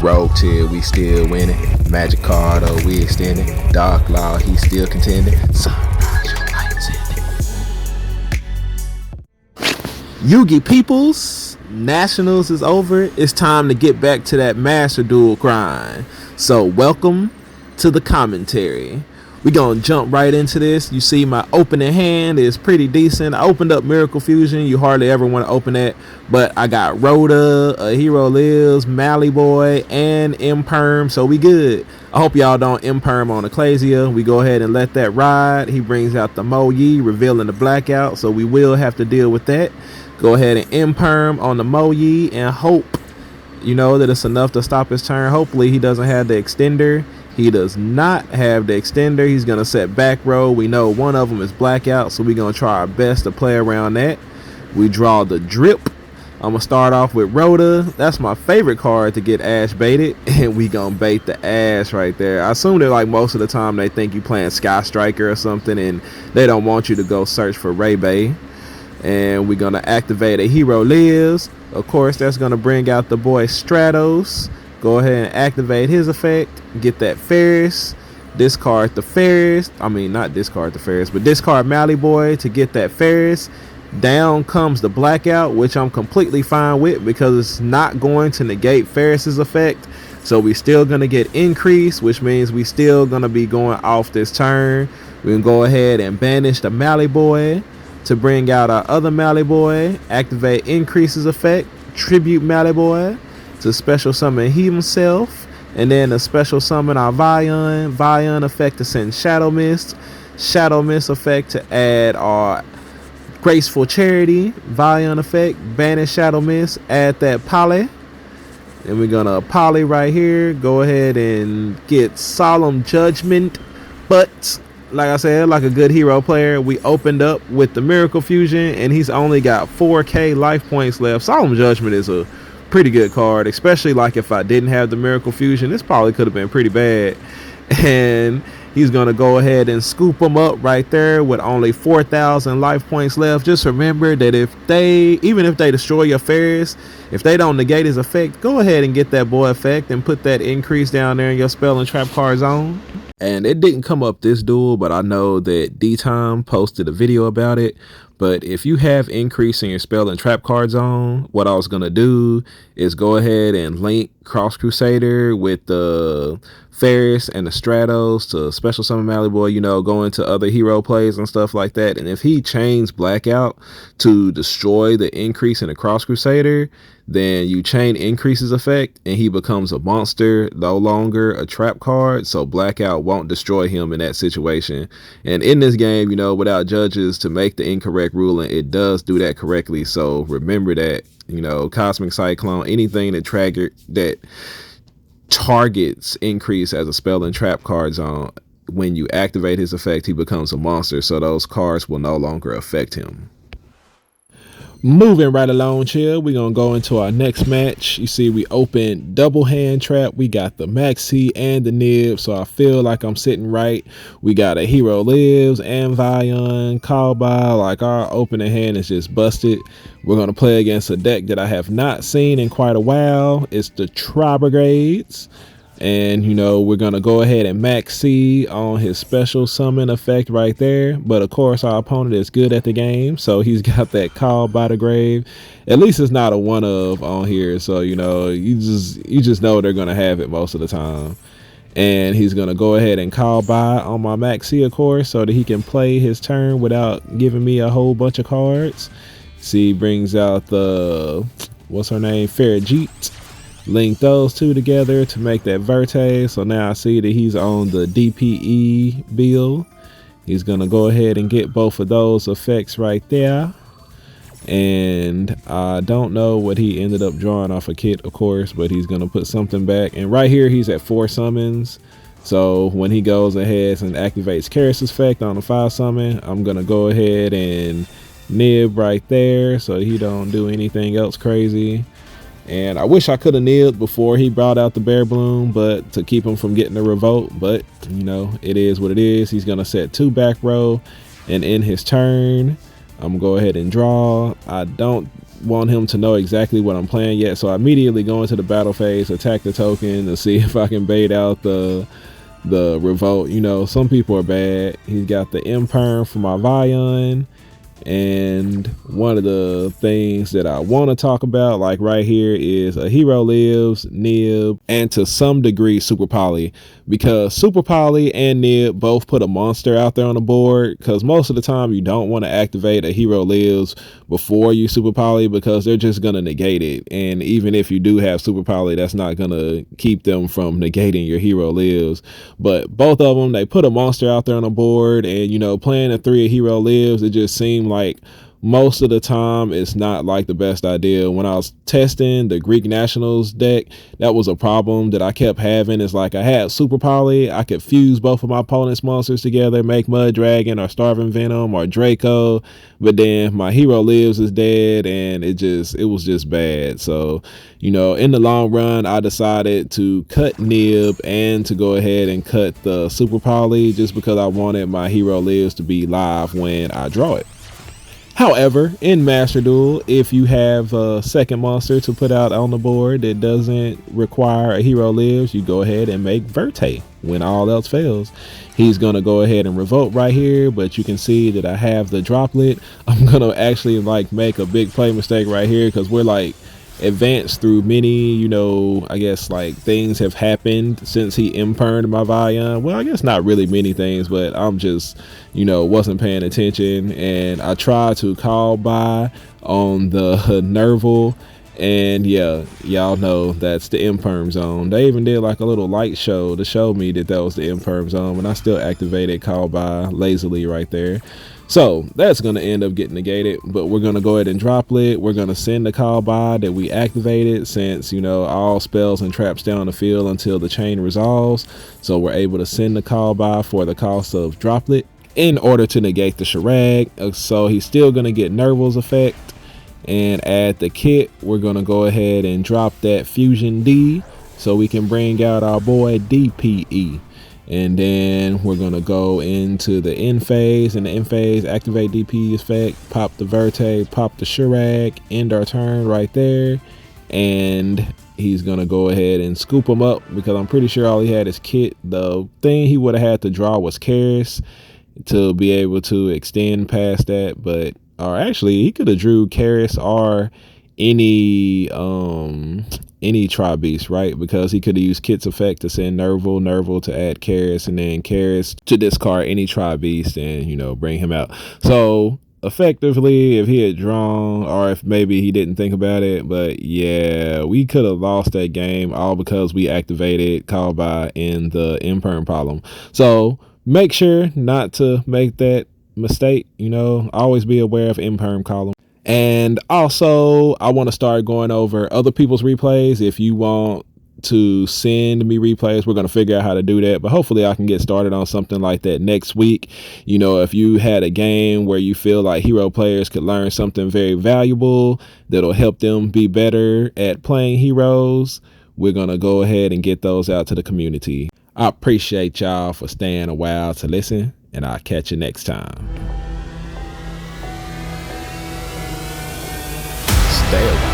Rogue tier, we still winning. Magic card, oh, we extending. Dark Law, he still contending. Sunrise, your lights in it. Yugi peoples, Nationals is over. It's time to get back to that Master Duel grind. So welcome to the commentary. We gonna jump right into this. You see my opening hand is pretty decent. I opened up Miracle Fusion. You hardly ever want to open that, but I got Rhoda, A Hero Lives, Mally Boy, and Imperm, so we good. I hope y'all don't Imperm on Ecclesia. We go ahead and let that ride. He brings out the Mo Yi, revealing the blackout, so we will have to deal with that. Go ahead and Imperm on the Mo Yi and hope, you know, that it's enough to stop his turn. Hopefully he doesn't have the extender. He does not have the extender. He's going to set back row. We know one of them is blackout, so we're going to try our best to play around that. We draw the drip. I'm going to start off with Rhoda. That's my favorite card to get Ash baited, and we going to bait the Ash right there. I assume that like most of the time they think you playing Sky Striker or something, and they don't want you to go search for Ray Bay. And we're going to activate A Hero Lives. Of course, that's going to bring out the boy Stratos. Go ahead and activate his effect. Get that Ferris. Discard the Ferris. I mean, not discard the Ferris, but discard Mally Boy to get that Ferris. Down comes the blackout, which I'm completely fine with because it's not going to negate Ferris's effect. So we still going to get increase, which means we still going to be going off this turn. We can go ahead and banish the Mally Boy to bring out our other Mally Boy. Activate increases effect. Tribute Mally Boy to special summon himself, and then a special summon our Vion effect to send Shadow Mist effect to add our Graceful Charity, Vion effect, banish Shadow Mist, add that Poly, and we're gonna Poly right here, go ahead and get Solemn Judgment. But like I said, like a good hero player, we opened up with the Miracle Fusion and he's only got 4k life points left. Solemn Judgment is a pretty good card, especially like if I didn't have the Miracle Fusion, this probably could have been pretty bad. And he's gonna go ahead and scoop them up right there with only 4,000 life points left. Just remember that even if they destroy your Ferris, if they don't negate his effect, go ahead and get that boy effect and put that increase down there in your spell and trap card zone. And it didn't come up this duel, but I know that D-Time posted a video about it. But if you have increase in your spell and trap card zone, what I was going to do is go ahead and link Cross Crusader with the Ferris and the Stratos to special summon Mally Boy, you know, go into other hero plays and stuff like that. And if he chains blackout to destroy the increase in the Cross Crusader, then you chain increases effect and he becomes a monster, no longer a trap card. So blackout won't destroy him in that situation. And in this game, you know, without judges to make the incorrect ruling, it does do that correctly. So remember that, you know, Cosmic Cyclone, anything that targets increase as a spell and trap card zone, when you activate his effect, he becomes a monster. So those cards will no longer affect him. Moving right along, chill. We're going to go into our next match. You see, we opened double hand trap. We got the Maxi and the Nib, so I feel like I'm sitting right. We got A Hero Lives and Vion, call by. Like, our opening hand is just busted. We're going to play against a deck that I have not seen in quite a while. It's the Tribrigades. And, you know, we're going to go ahead and max C on his special summon effect right there. But, of course, our opponent is good at the game. So he's got that call by the grave. At least it's not a one of on here. So, you know, you just know they're going to have it most of the time. And he's going to go ahead and call by on my max C, of course, so that he can play his turn without giving me a whole bunch of cards. See, brings out the, what's her name? Farajit. Link those two together to make that Verte. So now I see that he's on the DPE build. He's going to go ahead and get both of those effects right there. And I don't know what he ended up drawing off a kit, of course, but he's going to put something back. And right here, he's at 4 summons. So when he goes ahead and activates Karis' effect on the 5 summon, I'm going to go ahead and nib right there so he don't do anything else crazy. And I wish I could have nibbed before he brought out the Bear Bloom, but to keep him from getting a revolt. But, you know, it is what it is. He's going to set 2 back row, and in his turn, I'm going to go ahead and draw. I don't want him to know exactly what I'm playing yet. So I immediately go into the battle phase, attack the token to see if I can bait out the revolt. You know, some people are bad. He's got the imperm for my Vion. And one of the things that I want to talk about, like right here, is a hero lives, Nib, and to some degree Super Poly, because Super Poly and Nib both put a monster out there on the board, because most of the time you don't want to activate a hero lives before you Super Poly, because they're just going to negate it. And even if you do have Super Poly, that's not going to keep them from negating your hero lives. But both of them, they put a monster out there on the board, and you know, playing a 3 of hero lives, it just seemed like most of the time it's not like the best idea. When I was testing the Greek Nationals deck, that was a problem that I kept having. Is like I had Super Poly, I could fuse both of my opponent's monsters together, make Mud Dragon or Starving Venom or Draco, but then my hero lives is dead, and it was just bad. So, you know, in the long run, I decided to cut Nib and to go ahead and cut the Super Poly, just because I wanted my hero lives to be live when I draw it. However, in Master Duel, if you have a second monster to put out on the board that doesn't require a hero lives, you go ahead and make Verte when all else fails. He's going to go ahead and revolt right here, but you can see that I have the droplet. I'm going to actually like make a big play mistake right here, because we're like advanced through many, you know, I guess like things have happened since he impermed my Vion. Well, I guess not really many things, but I'm just, you know, wasn't paying attention, and I tried to call by on the Nerval, and yeah, y'all know that's the imperm zone. They even did like a little light show to show me that that was the imperm zone, and I still activated call by lazily right there. So that's going to end up getting negated, but we're going to go ahead and droplet. We're going to send the call by that we activated, since, you know, all spells and traps stay on the field until the chain resolves. So we're able to send the call by for the cost of droplet in order to negate the Charag. So he's still going to get Nerval's effect. And add the kit, we're going to go ahead and drop that Fusion D so we can bring out our boy DPE. And then we're going to go into the end phase. In the end phase, activate DP effect, pop the Verte, pop the Charag, end our turn right there. And he's going to go ahead and scoop him up, because I'm pretty sure all he had is kit. The thing he would have had to draw was Karis to be able to extend past that. But, or actually, he could have drew Karis or any Tri-Beast, right? Because he could have used Kit's effect to send Nerval to add Karis, and then Karis to discard any Tri-Beast and, you know, bring him out. So effectively, if he had drawn, or if maybe he didn't think about it, but yeah, we could have lost that game all because we activated call by in the imperm problem. So make sure not to make that mistake. You know, always be aware of imperm column. And also, I want to start going over other people's replays. If you want to send me replays, we're going to figure out how to do that, but hopefully I can get started on something like that next week. You know, if you had a game where you feel like hero players could learn something very valuable that'll help them be better at playing heroes, we're going to go ahead and get those out to the community. I appreciate y'all for staying a while to listen, and I'll catch you next time. Stay away.